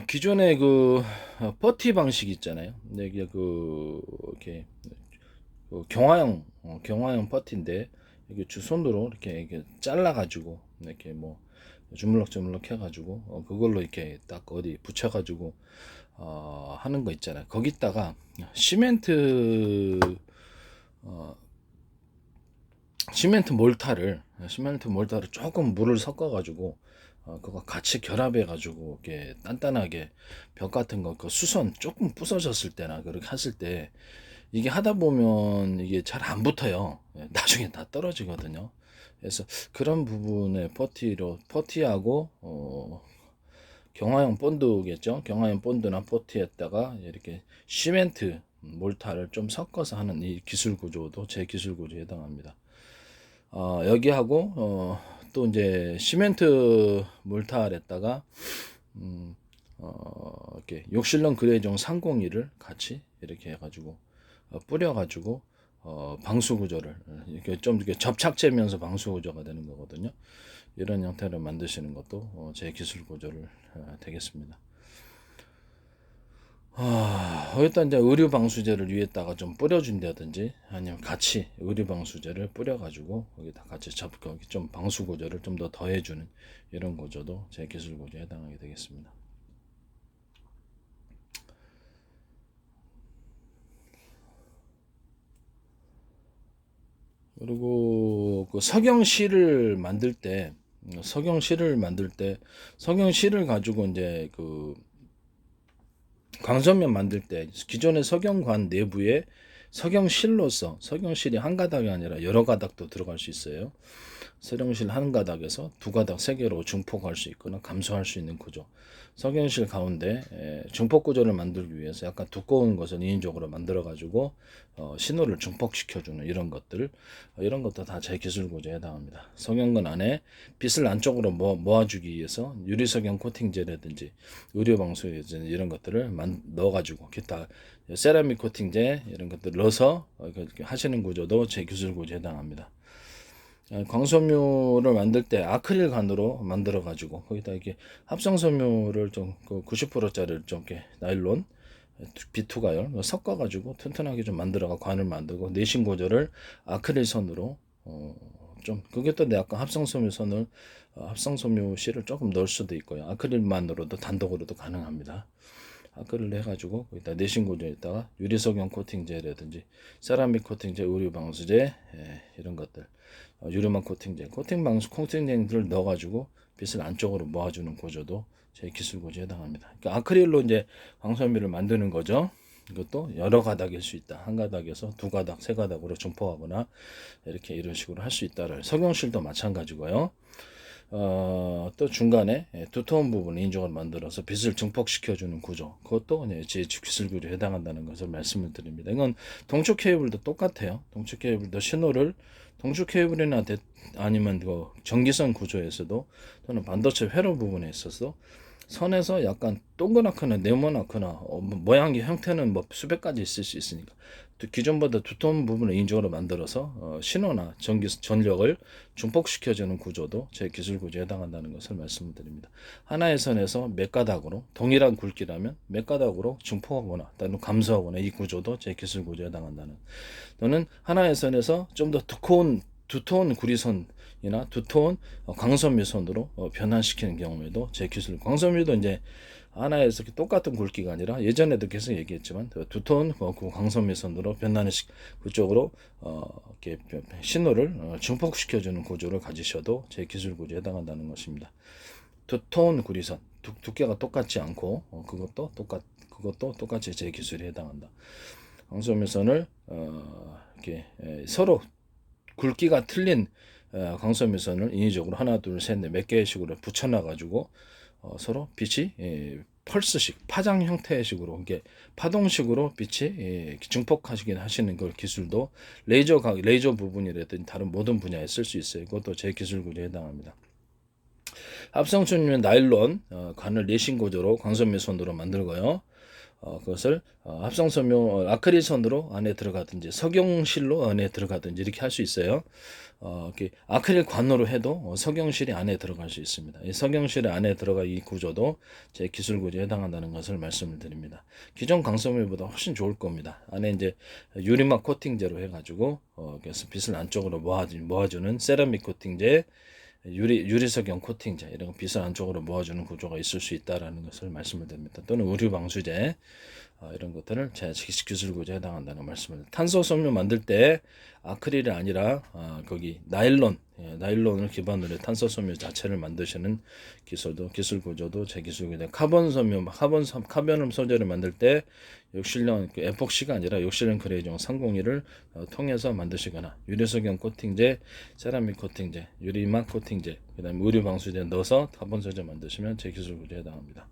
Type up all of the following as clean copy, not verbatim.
기존의 그 퍼티 방식 있잖아요. 근데 이게 이렇게 경화형 퍼티인데 이게 주손으로 이렇게 잘라 가지고 이렇게 뭐 주물럭주물럭 해가지고 그걸로 이렇게 딱 어디 붙여가지고 하는 거 있잖아요. 거기다가 시멘트 어, 시멘트 몰타를 조금 물을 섞어가지고 그거 같이 결합해가지고 이렇게 단단하게 벽 같은 거 그 수선 조금 부서졌을 때나 그렇게 했을 때 이게 하다 보면 이게 잘 안 붙어요. 나중에 다 떨어지거든요. 그래서 그런 부분에 퍼티하고 경화형 본드겠죠. 경화형 본드나 퍼티에다가 이렇게 시멘트 몰타를 좀 섞어서 하는 이 기술 구조도 제 기술 구조에 해당합니다. 여기하고 또 이제 시멘트 몰타에다가 이렇게 욕실런 그레이종 301을 같이 이렇게 해가지고 뿌려가지고 방수 구조를 이렇게 좀 이렇게 접착제면서 방수 구조가 되는 거거든요. 이런 형태로 만드시는 것도 제 기술 구조를 되겠습니다. 여기다 이제 의류 방수제를 위에다가 좀 뿌려준다든지 아니면 같이 의류 방수제를 뿌려가지고 거기다 같이 거기 좀 방수 구조를 좀 더 더해주는 이런 구조도 제 기술 구조에 해당하게 되겠습니다. 그리고 그 석영실을 가지고 이제 그 광선면 만들 때 기존의 석영관 내부에 석영실이 한 가닥이 아니라 여러 가닥도 들어갈 수 있어요. 석영실 한 가닥에서 두 가닥 세 개로 중폭할 수 있거나 감소할 수 있는 구조. 석영실 가운데 중폭 구조를 만들기 위해서 약간 두꺼운 것을 인위적으로 만들어 가지고 신호를 중폭시켜주는 이런 것도 다 제 기술 구조에 해당합니다. 석영관 안에 빛을 안쪽으로 모아주기 위해서 유리석영 코팅제라든지 의료방수 이런 것들을 넣어가지고 기타 세라믹 코팅제 이런 것들 넣어서 하시는 구조도 제 기술 구조에 해당합니다. 광섬유를 만들 때 아크릴 관으로 만들어 가지고 거기다 이렇게 합성섬유를 좀 90%짜리를 좀 이렇게 나일론 비투가열 섞어 가지고 튼튼하게 좀 만들어가 관을 만들고 내신 구조를 아크릴 선으로 좀 그게 또 약간 합성섬유 실을 조금 넣을 수도 있고요. 아크릴만으로도 단독으로도 가능합니다. 아크릴 해가지고 거기다 내신 구조에다가 유리석영 코팅제라든지 세라믹 코팅제, 의류 방수제 이런 것들 유리막 코팅제를 넣어가지고 빛을 안쪽으로 모아주는 구조도 제 기술 구조에 해당합니다. 그러니까 아크릴로 이제 광선미를 만드는 거죠. 이것도 여러 가닥일 수 있다. 한 가닥에서 두 가닥, 세 가닥으로 중폭하거나 이런 식으로 할 수 있다를 석영실도 마찬가지고요. 또 중간에 두터운 부분을 인종을 만들어서 빛을 증폭시켜주는 구조. 그것도 제 기술 구조에 해당한다는 것을 말씀을 드립니다. 이건 동축 케이블도 똑같아요. 동축 케이블도 신호를 동축 케이블이나 아니면 그 전기선 구조에서도 또는 반도체 회로 부분에 있어서 선에서 약간 동그랗거나 네모나거나 모양의 형태는 뭐 수백 가지 있을 수 있으니까 기존보다 두터운 부분을 인조로 만들어서 신호나 전력을 중폭시켜주는 구조도 제 기술 구조에 해당한다는 것을 말씀을 드립니다. 하나의 선에서 몇 가닥으로 동일한 굵기라면 몇 가닥으로 중폭하거나 또는 감소하거나 이 구조도 제 기술 구조에 해당한다는, 또는 하나의 선에서 좀 더 두터운 구리선이나 두터운 광섬유선으로 변환시키는 경우에도 제 기술, 광섬유도 이제 하나에서 똑같은 굵기가 아니라 예전에도 계속 얘기했지만 두터운 광섬유선으로 그쪽으로 이렇게 신호를 증폭시켜주는 구조를 가지셔도 제 기술 구조에 해당한다는 것입니다. 두터운 구리선, 두께가 똑같지 않고 그것도 똑같이 제 기술에 해당한다. 광섬유선을 이렇게 서로 굵기가 틀린 광섬유선을 인위적으로 하나 둘 셋 넷 몇 개의 식으로 붙여놔 가지고 서로 빛이 펄스식 파장 형태의 식으로 이게 파동식으로 빛이 증폭하시긴 하시는 그 기술도 레이저 부분이라든지 다른 모든 분야에 쓸 수 있어요. 그것도 제 기술 구조에 해당합니다. 합성섬유는 나일론 관을 내신 구조로 광섬유선으로 만들고요. 그것을 합성섬유 아크릴선으로 안에 들어가든지 석영실로 안에 들어가든지 이렇게 할 수 있어요. 이렇게 아크릴 관으로 해도 석영실이 안에 들어갈 수 있습니다. 이 석영실 안에 들어가 이 구조도 제 기술 구조에 해당한다는 것을 말씀을 드립니다. 기존 강섬유보다 훨씬 좋을 겁니다. 안에 이제 유리막 코팅제로 해가지고 그래서 빛을 안쪽으로 모아주는 세라믹 코팅제, 유리석영 코팅제 이런 빛을 안쪽으로 모아주는 구조가 있을 수 있다라는 것을 말씀을 드립니다. 또는 의류 방수제 이런 것들을 제 기술 구조에 해당한다는 말씀을. 탄소 섬유 만들 때 아크릴이 아니라 거기 나일론을 기반으로 탄소 섬유 자체를 만드시는 기술도 기술 구조도 제 기술 구조. 카본 섬유 카본 소재를 만들 때 욕실형 에폭시가 아니라 욕실형 그레이종 301을 통해서 만드시거나 유리석영 코팅제, 세라믹 코팅제, 유리막 코팅제, 그다음에 의류 방수제 넣어서 카본 소재 만드시면 제 기술 구조에 해당합니다.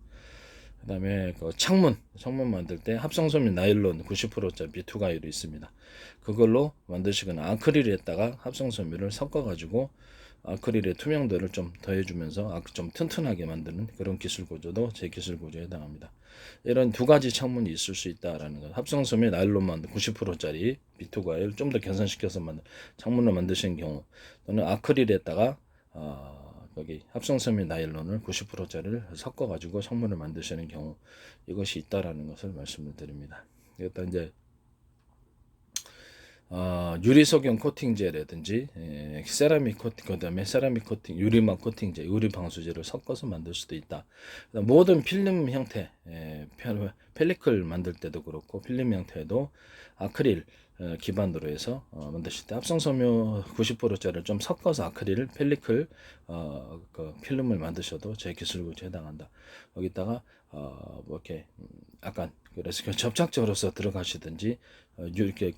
그 다음에 그 창문 만들 때 합성섬유 나일론 90%짜리 비투가이로 있습니다. 그걸로 만드시거나 아크릴에다가 합성섬유를 섞어가지고 아크릴의 투명도를 좀 더해주면서 좀 튼튼하게 만드는 그런 기술 구조도 제 기술 구조에 해당합니다. 이런 두 가지 창문이 있을 수 있다라는 것. 합성섬유 나일론 만든 90%짜리 비투가이를 좀 더 개선시켜서 만든 창문을 만드시는 경우, 또는 아크릴에다가 여기 합성섬유 나일론을 90%짜리를 섞어가지고 창문을 만드시는 경우, 이것이 있다라는 것을 말씀을 드립니다. 일단 이제 유리석영 코팅제라든지 세라믹 코팅, 그다음에 세라믹 코팅, 유리막 코팅제, 유리 방수제를 섞어서 만들 수도 있다. 모든 필름 형태, 펠리클 만들 때도 그렇고 필름 형태도 아크릴 기반으로 해서 만드실 때 합성섬유 90%짜리를 좀 섞어서 아크릴 펠리클 그 필름을 만드셔도 제 기술 구조에 해당한다. 여기다가 뭐 이렇게 약간 그래서 접착제로서 들어가시든지 이렇게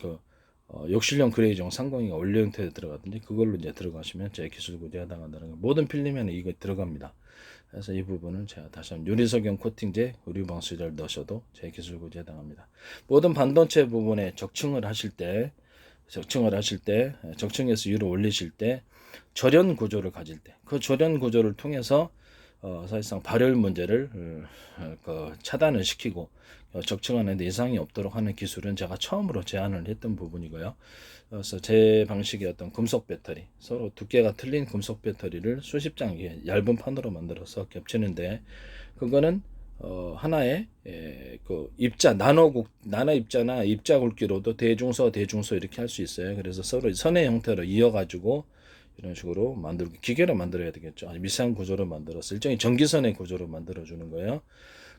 욕실형 그레이종 302가 원료 형태에 들어가든지 그걸로 이제 들어가시면 제 기술 구조에 해당한다는 거. 모든 필름에는 이거 들어갑니다. 그래서 이 부분을 제가 다시 한번 유리석영 코팅제, 의류 방수제를 넣으셔도 제 기술 구조에 해당합니다. 모든 반도체 부분에 적층을 하실 때 적층에서 위로 올리실 때 절연 구조를 가질 때 그 절연 구조를 통해서 사실상 발열 문제를 차단을 시키고 적층하는 데 이상이 없도록 하는 기술은 제가 처음으로 제안을 했던 부분이고요. 그래서 제 방식의 어떤 금속 배터리, 서로 두께가 틀린 금속 배터리를 수십 장의 얇은 판으로 만들어서 겹치는데, 그거는 하나의 그 입자 나노 입자나 입자 굵기로도 대중소 이렇게 할 수 있어요. 그래서 서로 선의 형태로 이어가지고 이런 식으로 만들고 기계로 만들어야 되겠죠. 아주 미세한 구조로 만들어서 일종의 전기선의 구조로 만들어 주는 거예요.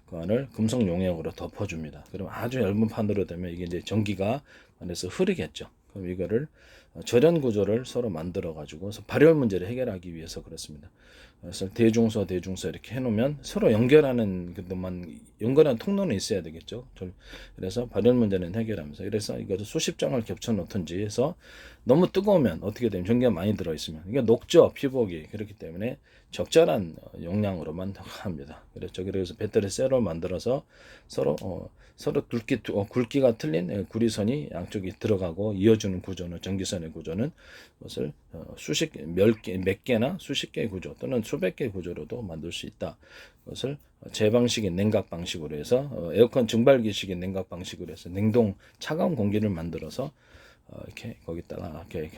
그 안을 금속 용액으로 덮어줍니다. 그럼 아주 얇은 판으로 되면 이게 이제 전기가 안에서 흐르겠죠. 그럼 이거를 절연 구조를 서로 만들어 가지고 발열 문제를 해결하기 위해서 그렇습니다. 그래서 대중소 이렇게 해놓으면 서로 연결하는 통로는 있어야 되겠죠. 그래서 발열 문제는 해결하면서, 그래서 이것을 수십 장을 겹쳐 놓든지 해서 너무 뜨거우면 어떻게 되면 전기가 많이 들어 있으면 이게 녹죠, 피복이. 그렇기 때문에 적절한 용량으로만 합니다. 그렇죠. 그래서 배터리 셀을 만들어서 서로 굵기가 틀린 구리선이 양쪽이 들어가고 이어주는 구조는, 전기선의 구조는 그것을 몇 개나 수십 개의 구조 또는 수백 개의 구조로도 만들 수 있다. 그것을 제 방식의 냉각 방식으로 해서 에어컨 증발기식의 냉각 방식으로 해서 차가운 공기를 만들어서 이렇게 거기다가 이렇게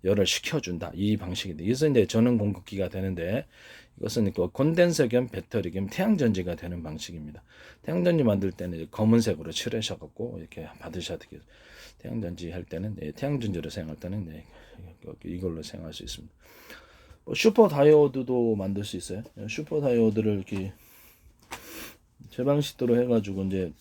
열을 식혀준다. 이 방식인데, 이것은 이제 전원 공급기가 되는데, 이것은 콘덴서 겸 배터리 겸 태양전지가 되는 방식입니다. 태양전지 만들 때는 검은색으로 칠하셔갖고 이렇게 받으셔야 되겠죠. 태양전지 할 때는 태양전지로 사용할 때는 이걸로 사용할 수 있습니다. 슈퍼 다이오드도 만들 수 있어요. 슈퍼 다이오드를 이렇게 제 방식대로 해가지고 이제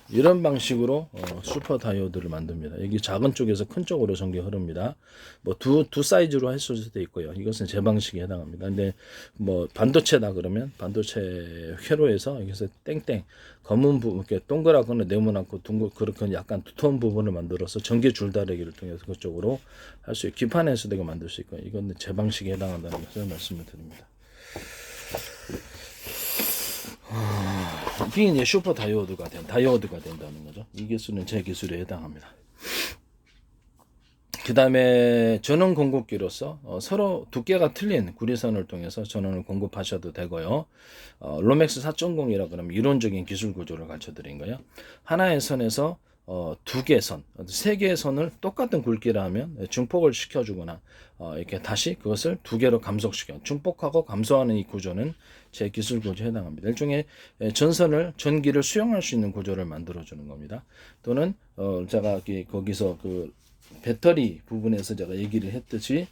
이런 방식으로 슈퍼 다이오드를 만듭니다. 여기 작은 쪽에서 큰 쪽으로 전기 흐릅니다. 뭐 두 사이즈로 할 수도 있고요. 이것은 제 방식에 해당합니다. 근데 뭐 반도체다 그러면 반도체 회로에서 여기서 땡땡 검은 부분, 이렇게 동그랗거나 네모나고 그렇게 약간 두터운 부분을 만들어서 전기 줄다리기를 통해서 그쪽으로 할 수 있고, 기판에서도 이거 만들 수 있고, 이건 제 방식에 해당한다는 것을 말씀을 드립니다. 이게 이제 슈퍼 다이오드가 된다는 거죠. 이 기술은 제 기술에 해당합니다. 그 다음에 전원 공급기로서 서로 두께가 틀린 구리선을 통해서 전원을 공급하셔도 되고요. 로맥스 4.0이라 그러면 이론적인 기술 구조를 가르쳐 드린 거예요. 하나의 선에서 두 개의 선, 세 개의 선을 똑같은 굵기라 하면 중폭을 시켜주거나 이렇게 다시 그것을 두 개로 감속시켜 중폭하고 감소하는 이 구조는 제 기술 구조에 해당합니다. 일종의 전기를 수용할 수 있는 구조를 만들어주는 겁니다. 또는 제가 거기서 그 배터리 부분에서 제가 얘기를 했듯이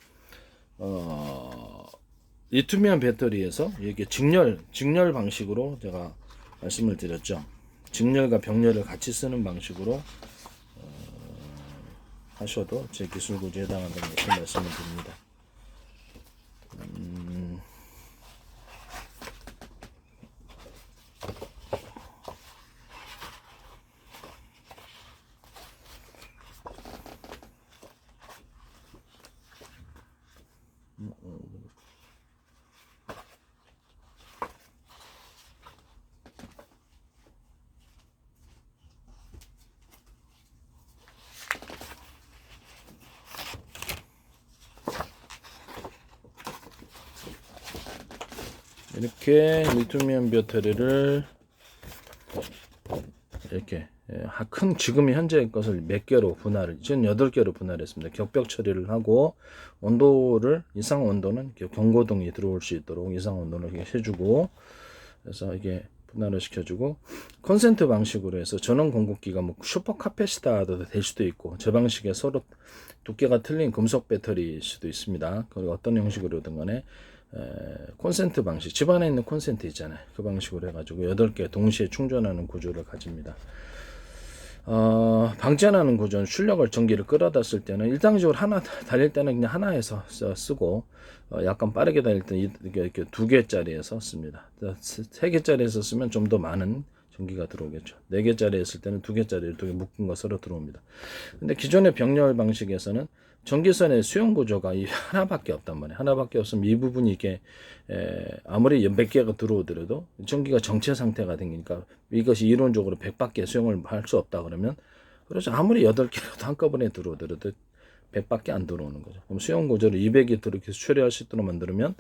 리튬이온 배터리에서 이게 직렬 방식으로 제가 말씀을 드렸죠. 직렬과 병렬을 같이 쓰는 방식으로 하셔도 제 기술 구조에 해당한다는 것을 말씀을 드립니다. 이렇게 리튬이온 배터리를 이렇게 지금 현재의 것을 몇 개로 분할을, 지금 8개로 분할했습니다. 격벽 처리를 하고 온도를 이상 온도는 경고등이 들어올 수 있도록 이상 온도를 이렇게 해주고, 그래서 이게 분할을 시켜주고, 콘센트 방식으로 해서 전원 공급기가 뭐 슈퍼 카패시터도 될 수도 있고, 저 방식에 서로 두께가 틀린 금속 배터리일 수도 있습니다. 그리고 어떤 형식으로든 간에 콘센트 방식, 집안에 있는 콘센트 있잖아요. 그 방식으로 해가지고 8개 동시에 충전하는 구조를 가집니다. 방전하는 구조는 출력을 전기를 끌어다 쓸 때는 일상적으로 하나 달릴 때는 그냥 하나에서 쓰고, 약간 빠르게 달릴 때는 이렇게 2개짜리에서 씁니다. 3개짜리에서 쓰면 좀 더 많은 전기가 들어오겠죠. 4개짜리 했을 때는 2개짜리를 2개 묶은 거 서로 들어옵니다. 근데 기존의 병렬 방식에서는 전기선의 수용 구조가 하나밖에 없단 말이에요. 하나밖에 없으면 이 부분이 이게 아무리 몇 개가 들어오더라도 전기가 정체 상태가 되니까 이것이 이론적으로 100밖에 수용을 할 수 없다 그러면, 그렇죠. 아무리 8개라도 한꺼번에 들어오더라도 100밖에 안 들어오는 거죠. 그럼 수용 구조를 200이 들어오게 처리할 수 있도록 만들면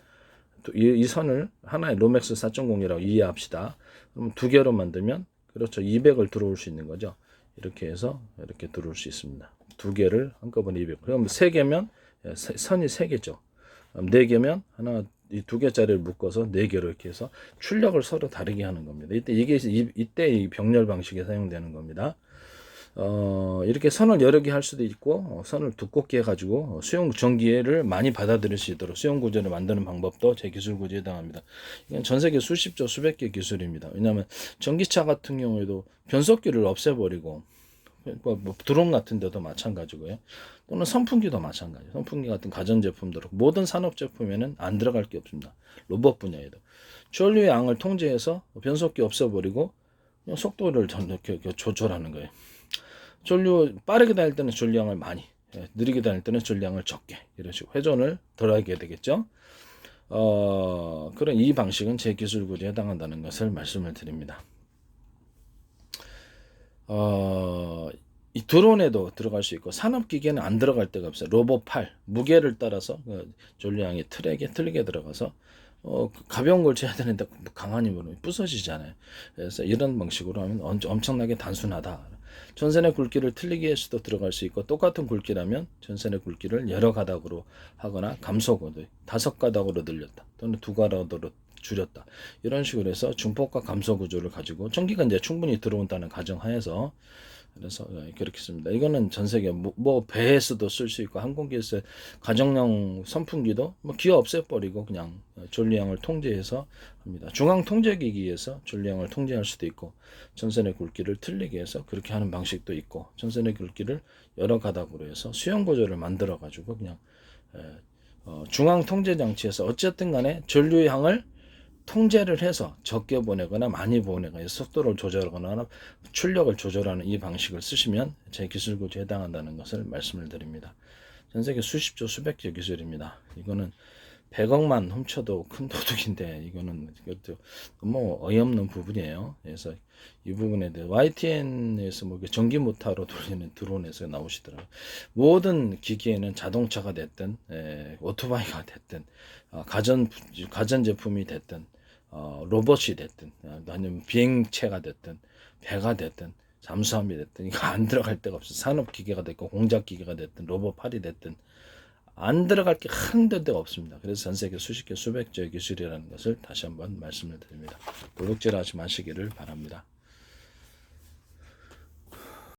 이 선을 하나의 로맥스 4.0이라고 이해합시다. 그럼 2개로 만들면, 그렇죠, 200을 들어올 수 있는 거죠. 이렇게 해서 이렇게 들어올 수 있습니다. 2개를 한꺼번에 200. 그럼 3개면 선이 3개죠. 4개면 하나, 이 2개짜리를 묶어서 4개로 이렇게 해서 출력을 서로 다르게 하는 겁니다. 이때 이 병렬 방식에 사용되는 겁니다. 이렇게 선을 여러 개 할 수도 있고, 선을 두껍게 해가지고 수용 전기를 많이 받아들일 수 있도록 수용 구조를 만드는 방법도 제 기술 구조에 해당합니다. 이건 전 세계 수십 개 기술입니다. 왜냐하면 전기차 같은 경우에도 변속기를 없애버리고, 뭐 드론 같은 데도 마찬가지고요. 또는 선풍기도 마찬가지예요. 선풍기 같은 가전제품들, 모든 산업제품에는 안 들어갈 게 없습니다. 로봇 분야에도. 전류의 양을 통제해서 변속기 없애버리고 그냥 속도를 이렇게 조절하는 거예요. 전류 빠르게 다닐 때는 전류량을 많이, 느리게 다닐 때는 전류량을 적게, 이런 식으로 회전을 덜 하게 되겠죠. 그런 이 방식은 제 기술 구조에 해당한다는 것을 말씀을 드립니다. 이 드론에도 들어갈 수 있고 산업기계는 안 들어갈 데가 없어요. 로봇 팔, 무게를 따라서 전류량이 트랙에 틀리게 들어가서 가벼운 걸 재야 되는데 강한 힘으로 부서지잖아요. 그래서 이런 방식으로 하면 엄청나게 단순하다. 전선의 굵기를 틀리게 해서도 들어갈 수 있고, 똑같은 굵기라면 전선의 굵기를 여러 가닥으로 하거나 감소고도 5가닥으로 늘렸다 또는 2가닥으로 줄였다, 이런 식으로 해서 중폭과 감소 구조를 가지고 전기가 이제 충분히 들어온다는 가정하에서, 그래서 그렇게 씁니다. 이거는 전 세계 뭐 배에서도 쓸 수 있고, 항공기에서 가정용 선풍기도 뭐 기어 없애버리고 그냥 전류량을 통제해서 합니다. 중앙 통제기기에서 전류량을 통제할 수도 있고, 전선의 굵기를 틀리게 해서 그렇게 하는 방식도 있고, 전선의 굵기를 여러 가닥으로 해서 수용 구조를 만들어 가지고 그냥 중앙 통제 장치에서 어쨌든 간에 전류의 양을 통제를 해서 적게 보내거나 많이 보내거나 속도를 조절하거나 출력을 조절하는 이 방식을 쓰시면 제 기술 구조에 해당한다는 것을 말씀을 드립니다. 전 세계 수십 개 기술입니다. 이거는 100억만 훔쳐도 큰 도둑인데 이거는 이것도 너무 어이없는 부분이에요. 그래서 이 부분에 대해 YTN에서 뭐 전기 모터로 돌리는 드론에서 나오시더라고요. 모든 기기에는 자동차가 됐든 오토바이가 됐든 가전 제품이 됐든 로봇이 됐든 아니면 비행체가 됐든 배가 됐든 잠수함이 됐든 이거 안 들어갈 데가 없어. 산업 기계가 됐고 공작 기계가 됐든 로봇 팔이 됐든 안 들어갈 게 한두 데가 없습니다. 그래서 전 세계 수십 개 수백 조의 기술이라는 것을 다시 한번 말씀을 드립니다. 도둑질 하지 마시기를 바랍니다.